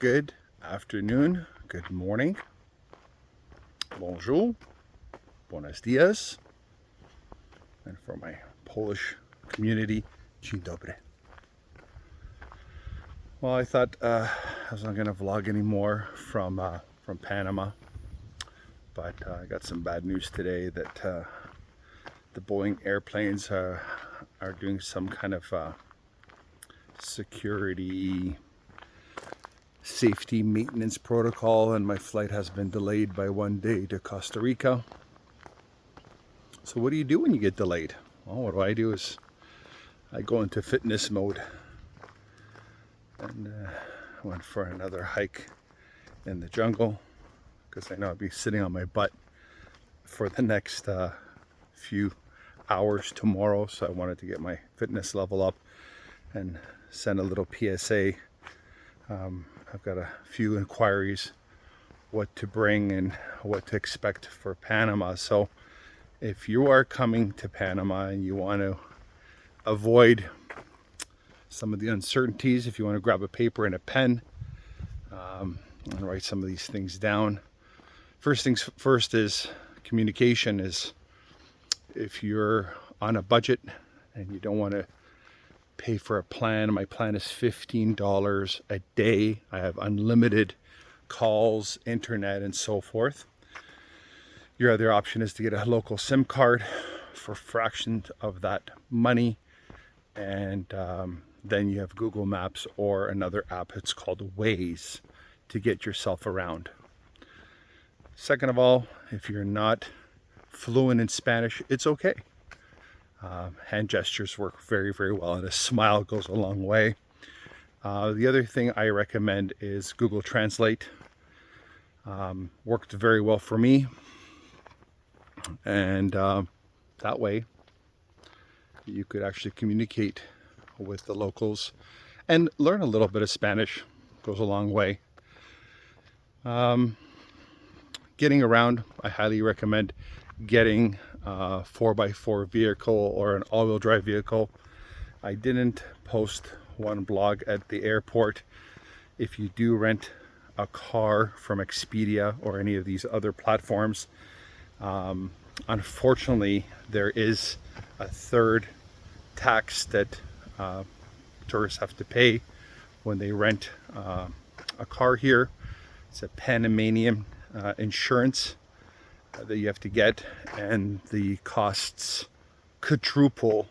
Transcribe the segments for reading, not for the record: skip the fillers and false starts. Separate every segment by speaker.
Speaker 1: Good afternoon, good morning, bonjour, buenos dias, and for my Polish community, dzień dobry. Well, I thought I wasn't going to vlog anymore from Panama, but I got some bad news today that the Boeing airplanes are doing some kind of security safety maintenance protocol, and my flight has been delayed by 1 day to Costa Rica. So what do you do when you get delayed? Well, what I do is I go into fitness mode, and I went for another hike in the jungle because I know I'll be sitting on my butt for the next few hours tomorrow, so I wanted to get my fitness level up and send a little PSA. I've got a few inquiries what to bring and what to expect for Panama. So if you are coming to Panama and you want to avoid some of the uncertainties, if you want to grab a paper and a pen and write some of these things down. First things first is communication. Is if you're on a budget and you don't want to pay for a plan, my plan is $15 a day. I have unlimited calls, internet, and so forth. Your other option is to get a local SIM card for fractions of that money, and then you have Google Maps or another app. It's called Waze to get yourself around. Second of all, if you're not fluent in Spanish, it's okay. Hand gestures work very, very well, and a smile goes a long way. The other thing I recommend is Google Translate. Worked very well for me, and that way you could actually communicate with the locals and learn a little bit of Spanish. Goes a long way. Getting around, I highly recommend getting a 4x4 vehicle or an all-wheel drive vehicle. I didn't post one blog at the airport. If you do rent a car from Expedia or any of these other platforms, unfortunately there is a third tax that tourists have to pay when they rent a car here. It's a Panamanian insurance that you have to get, and the costs quadruple.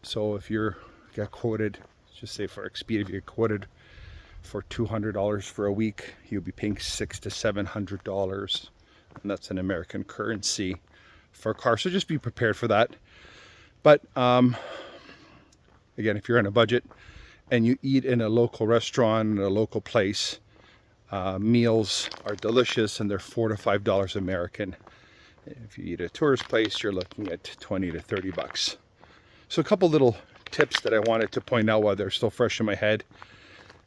Speaker 1: So if you get quoted, just say for Expedia, if you get quoted for $200 for a week, you'll be paying $600 to $700, and that's in American currency for a car. So just be prepared for that. But again, if you're on a budget and you eat in a local restaurant, in a local place, meals are delicious, and they're $4 to $5 American. If you eat at a tourist place, you're looking at 20 to 30 bucks. So a couple little tips that I wanted to point out while they're still fresh in my head,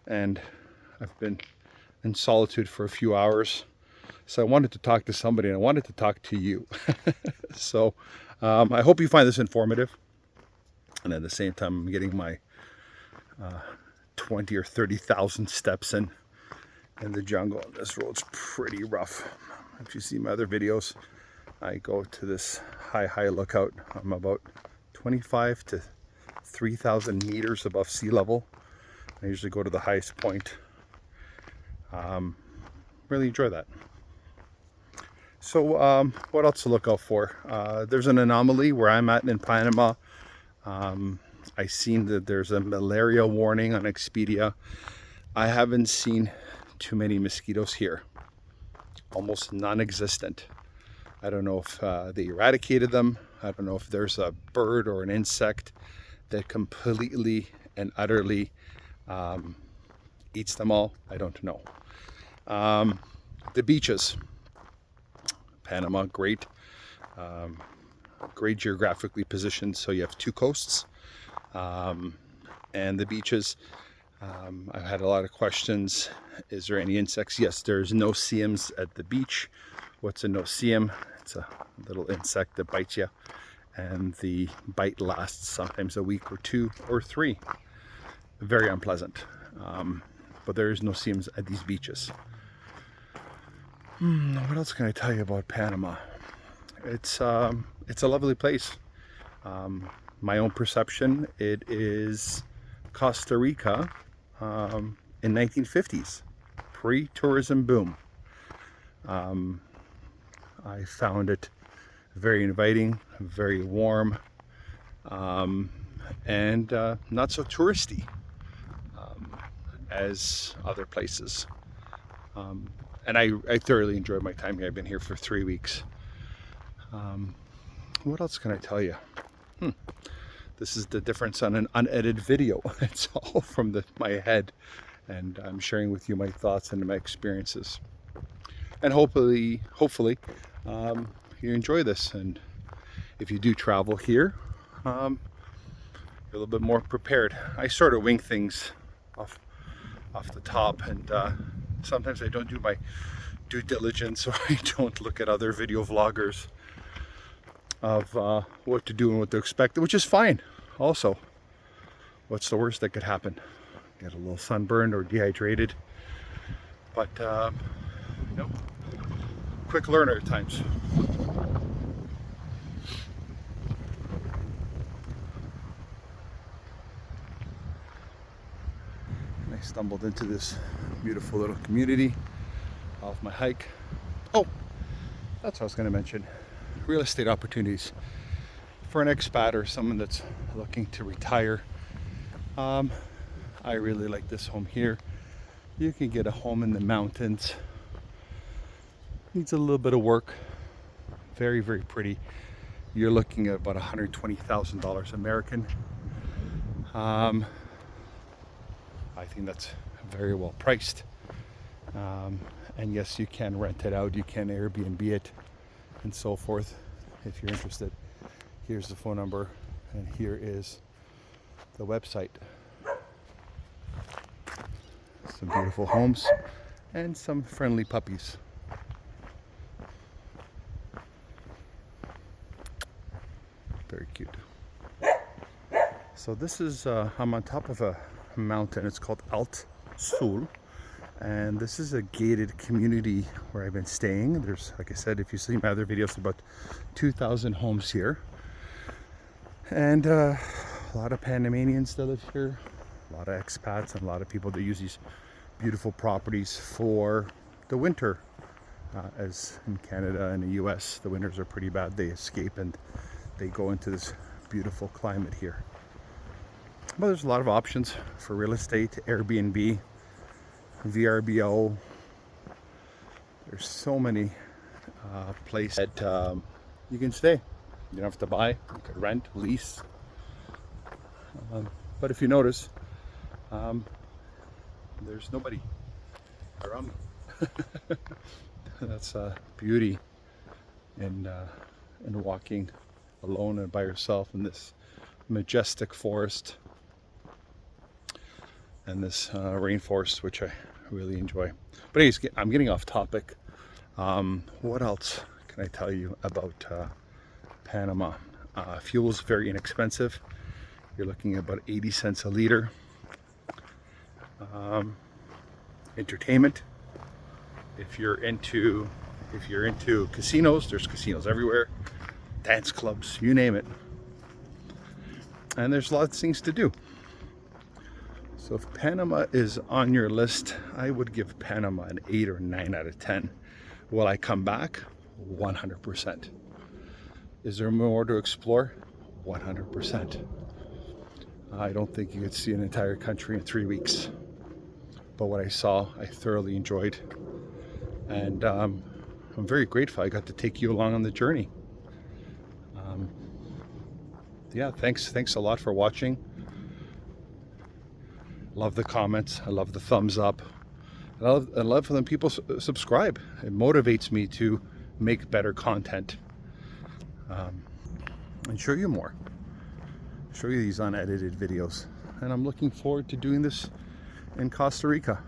Speaker 1: and I've been in solitude for a few hours, so I wanted to talk to somebody, and I wanted to talk to you. So I hope you find this informative, and at the same time I'm getting my 20 or 30,000 steps in the jungle. This road's pretty rough. If you see my other videos, I go to this high lookout. I'm about 25 to 3,000 meters above sea level. I usually go to the highest point. Really enjoy that. So what else to look out for? There's an anomaly where I'm at in Panama. I seen that there's a malaria warning on Expedia. I haven't seen too many mosquitoes here, almost non-existent. I don't know if they eradicated them. I don't know if there's a bird or an insect that completely and utterly eats them all. I don't know. The beaches, Panama, great geographically positioned. So you have two coasts, and the beaches. I've had a lot of questions. Is there any insects? Yes, there's no-see-ums at the beach. What's a no-see-um? It's a little insect that bites you, and the bite lasts sometimes a week or two or three. very unpleasant. But there is no seams at these beaches. What else can I tell you about Panama? It's a lovely place. My own perception, it is Costa Rica in 1950s, pre-tourism boom. I found it very inviting, very warm, and not so touristy as other places. And I thoroughly enjoyed my time here. I've been here for 3 weeks. What else can I tell you? This is the difference on an unedited video. It's all from my head, and I'm sharing with you my thoughts and my experiences. And hopefully, you enjoy this. And if you do travel here, you're a little bit more prepared. I sort of wing things off the top, and sometimes I don't do my due diligence, or I don't look at other video vloggers of what to do and what to expect, which is fine. Also, what's the worst that could happen? Get a little sunburned or dehydrated, but you know, quick learner at times. And I stumbled into this beautiful little community off my hike. Oh, that's what I was going to mention. Real estate opportunities for an expat or someone that's looking to retire. I really like this home here. You can get a home in the mountains. Needs a little bit of work. Very, very pretty. You're looking at about $120,000 American. I think that's very well priced. And yes, you can rent it out. You can Airbnb it and so forth if you're interested. Here's the phone number, and here is the website. Some beautiful homes and some friendly puppies. Very cute. So this is, I'm on top of a mountain. It's called Azul. And this is a gated community where I've been staying. There's, like I said, if you see my other videos, about 2,000 homes here. And a lot of Panamanians that live here, a lot of expats, and a lot of people that use these beautiful properties for the winter. As in Canada and the US, the winters are pretty bad. They escape and they go into this beautiful climate here. But there's a lot of options for real estate, Airbnb, VRBO. There's so many places that you can stay. You don't have to buy. You could rent, lease. But if you notice, there's nobody around me. That's beauty in walking alone and by yourself in this majestic forest and this rainforest, which I really enjoy. But anyways, I'm getting off topic. What else can I tell you about Panama? Fuel is very inexpensive. You're looking at about 80 cents a liter. Entertainment. If you're into casinos, there's casinos everywhere. Dance clubs, you name it. And there's lots of things to do. So if Panama is on your list, I would give Panama an 8 or 9 out of 10. Will I come back? 100%. Is there more to explore? 100%. I don't think you could see an entire country in 3 weeks. But what I saw, I thoroughly enjoyed. And I'm very grateful I got to take you along on the journey. Yeah, thanks a lot for watching. Love the comments. I love the thumbs up. I love when people subscribe. It motivates me to make better content and show you more. Show you these unedited videos. And I'm looking forward to doing this in Costa Rica.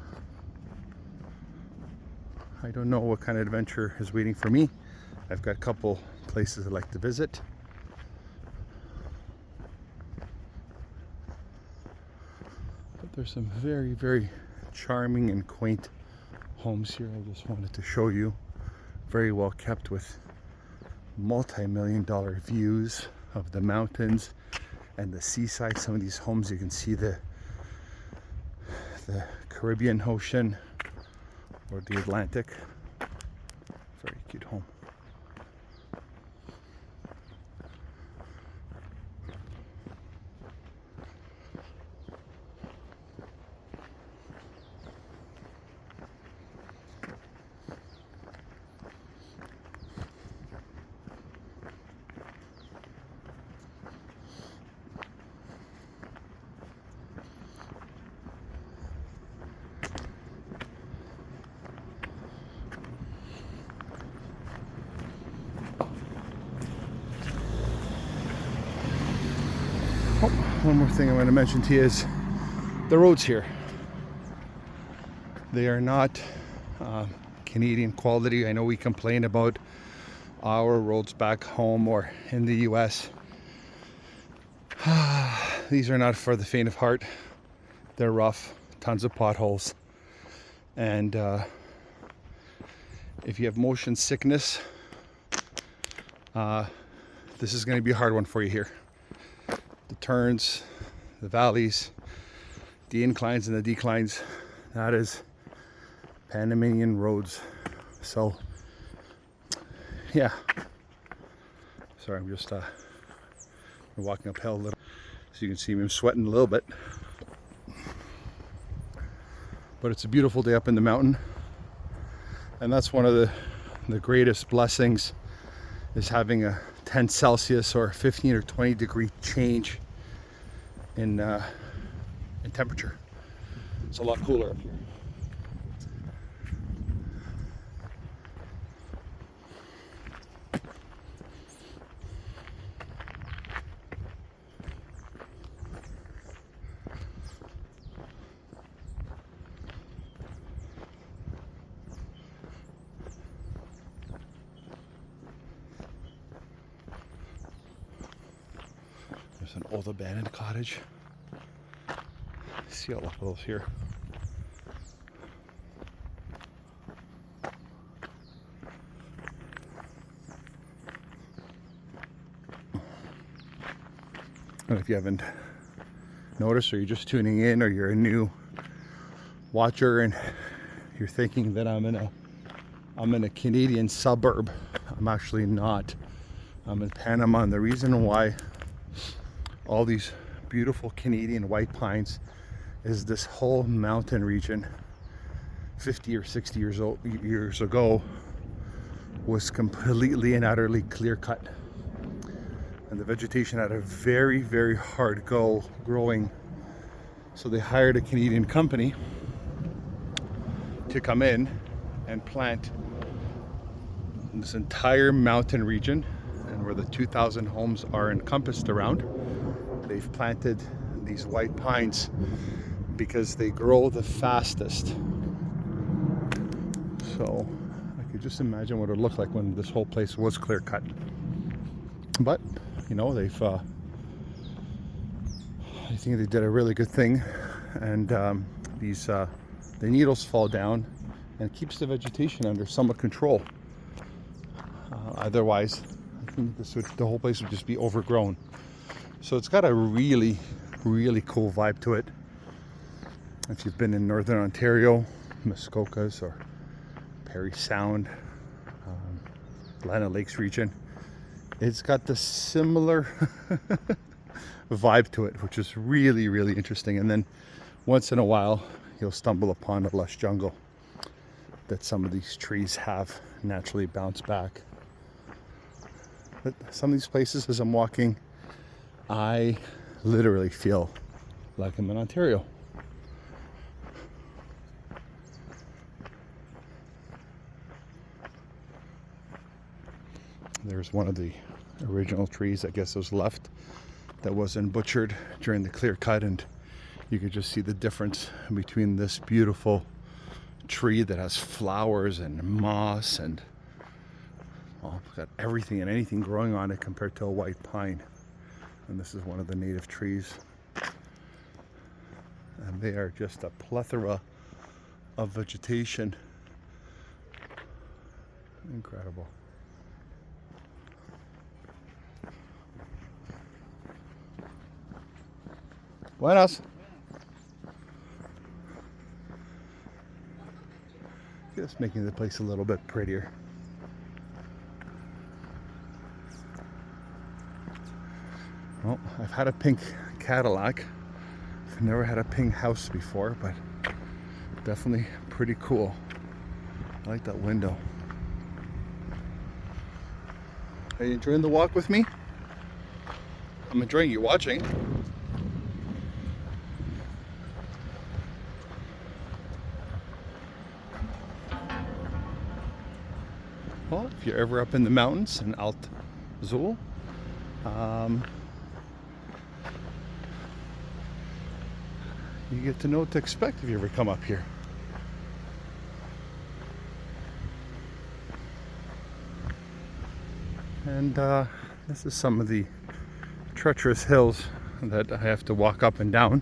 Speaker 1: I don't know what kind of adventure is waiting for me. I've got a couple places I'd like to visit. There's some very, very charming and quaint homes here. I just wanted to show you. Very well kept with multi-million-dollar views of the mountains and the seaside. Some of these homes you can see the Caribbean Ocean or the Atlantic. Very cute home. Oh, one more thing I want to mention to you is the roads here. They are not Canadian quality. I know we complain about our roads back home or in the US. These are not for the faint of heart. They're rough, tons of potholes. And if you have motion sickness, this is going to be a hard one for you here. The turns, the valleys, the inclines and the declines, that is Panamanian roads. So yeah, sorry, I'm just walking uphill a little, so you can see me, I'm sweating a little bit, but it's a beautiful day up in the mountain, and that's one of the greatest blessings, is having a 10 Celsius or 15 or 20 degree change in temperature. It's a lot cooler up here. There's an old abandoned cottage. See a lot of those here. And if you haven't noticed, or you're just tuning in, or you're a new watcher and you're thinking that I'm in a Canadian suburb, I'm actually not. I'm in Panama, and the reason why all these beautiful Canadian white pines is this whole mountain region 50 or 60 years ago was completely and utterly clear cut, and the vegetation had a very, very hard go growing. So they hired a Canadian company to come in and plant this entire mountain region, and where the 2,000 homes are encompassed around, they've planted these white pines because they grow the fastest. So I could just imagine what it would look like when this whole place was clear cut. But you know, I think they did a really good thing, and the needles fall down and keeps the vegetation under somewhat control. Otherwise, I think the whole place would just be overgrown. So it's got a really, really cool vibe to it. If you've been in Northern Ontario, Muskokas or Parry Sound, Atlantic Lakes region, it's got the similar vibe to it, which is really, really interesting. And then once in a while, you'll stumble upon a lush jungle that some of these trees have naturally bounced back. But some of these places, as I'm walking, I literally feel like I'm in Ontario. There's one of the original trees, I guess, was left that wasn't butchered during the clear cut, and you could just see the difference between this beautiful tree that has flowers and moss and got everything and anything growing on it compared to a white pine. And this is one of the native trees. and they are just a plethora of vegetation. Incredible. Buenas. Just making the place a little bit prettier. Well, I've had a pink Cadillac. I've never had a pink house before, but definitely pretty cool. I like that window. Are you enjoying the walk with me? I'm enjoying you watching. Well, if you're ever up in the mountains in Azul, you get to know what to expect if you ever come up here. And this is some of the treacherous hills that I have to walk up and down.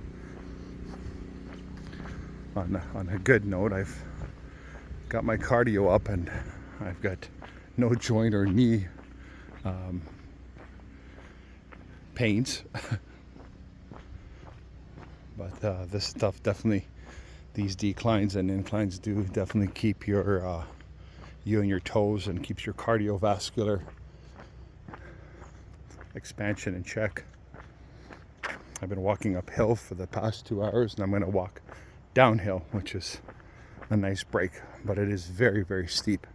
Speaker 1: On a good note, I've got my cardio up and I've got no joint or knee pains. But this stuff definitely, these declines and inclines do definitely keep your you on your toes and keeps your cardiovascular expansion in check. I've been walking uphill for the past 2 hours, and I'm going to walk downhill, which is a nice break, but it is very, very steep.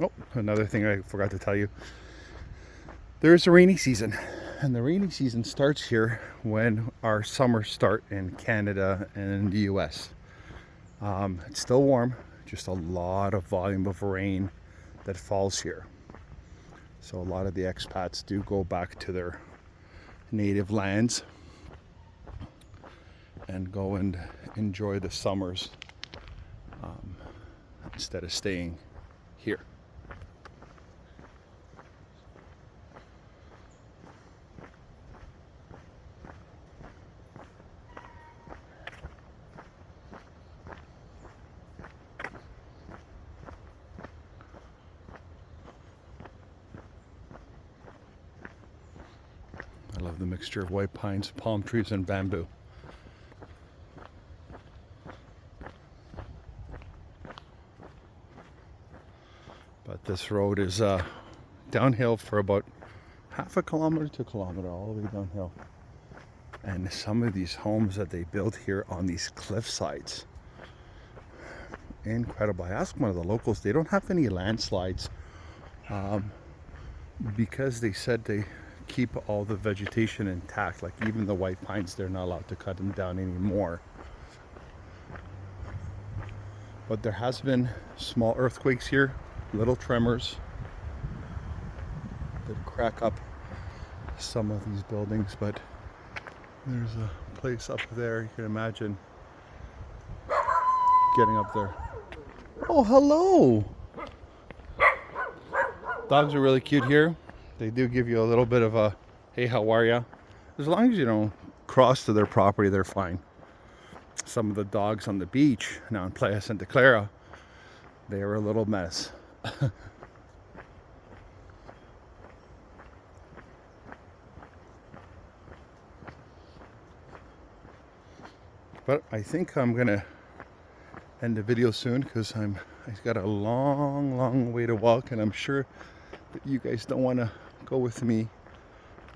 Speaker 1: Oh, another thing I forgot to tell you. There is a rainy season, and the rainy season starts here when our summers start in Canada and in the US. It's still warm, just a lot of volume of rain that falls here. So a lot of the expats do go back to their native lands and go and enjoy the summers instead of staying here. I love the mixture of white pines, palm trees, and bamboo. But this road is downhill for about half a kilometer to a kilometer, all the way downhill. And some of these homes that they built here on these cliff sides, incredible. I asked one of the locals, they don't have any landslides because they said they keep all the vegetation intact. Like even the white pines, they're not allowed to cut them down anymore. But there has been small earthquakes here, little tremors that crack up some of these buildings, but there's a place up there, you can imagine getting up there. Oh, hello! Dogs are really cute here. They do give you a little bit of a, hey, how are ya? As long as you don't cross to their property, they're fine. Some of the dogs on the beach now in Playa Santa Clara, they are a little mess. But I think I'm gonna end the video soon because I've got a long way to walk, and I'm sure that you guys don't want to go with me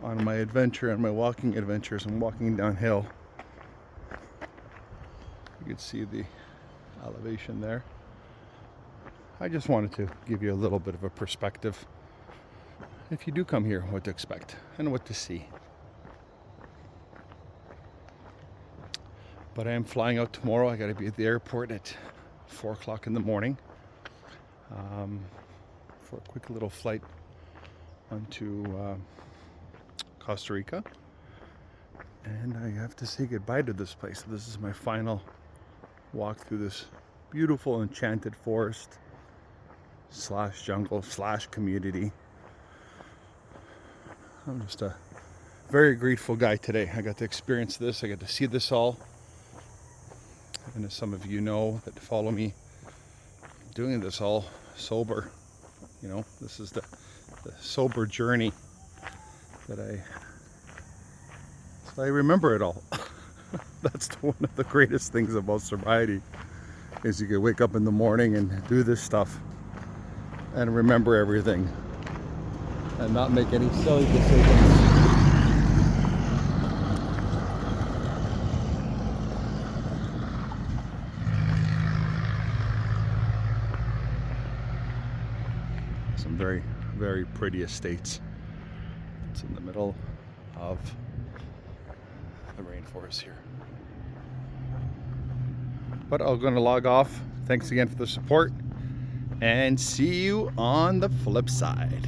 Speaker 1: on my adventure and my walking adventures. I'm walking downhill. You can see the elevation there. I just wanted to give you a little bit of a perspective, if you do come here, what to expect and what to see. But I am flying out tomorrow. I got to be at the airport at 4 o'clock in the morning for a quick little flight onto Costa Rica. And I have to say goodbye to this place. This is my final walk through this beautiful enchanted forest / jungle / community. I'm just a Very grateful guy today. I got to experience this. I got to see this all. And as some of you know that follow me, doing this all sober. You know, this is the sober journey that I remember it all. That's one of the greatest things about sobriety, is you can wake up in the morning and do this stuff and remember everything and not make any silly decisions. Some very, very pretty estates. It's in the middle of the rainforest here. But I'm going to log off. Thanks again for the support, and see you on the flip side.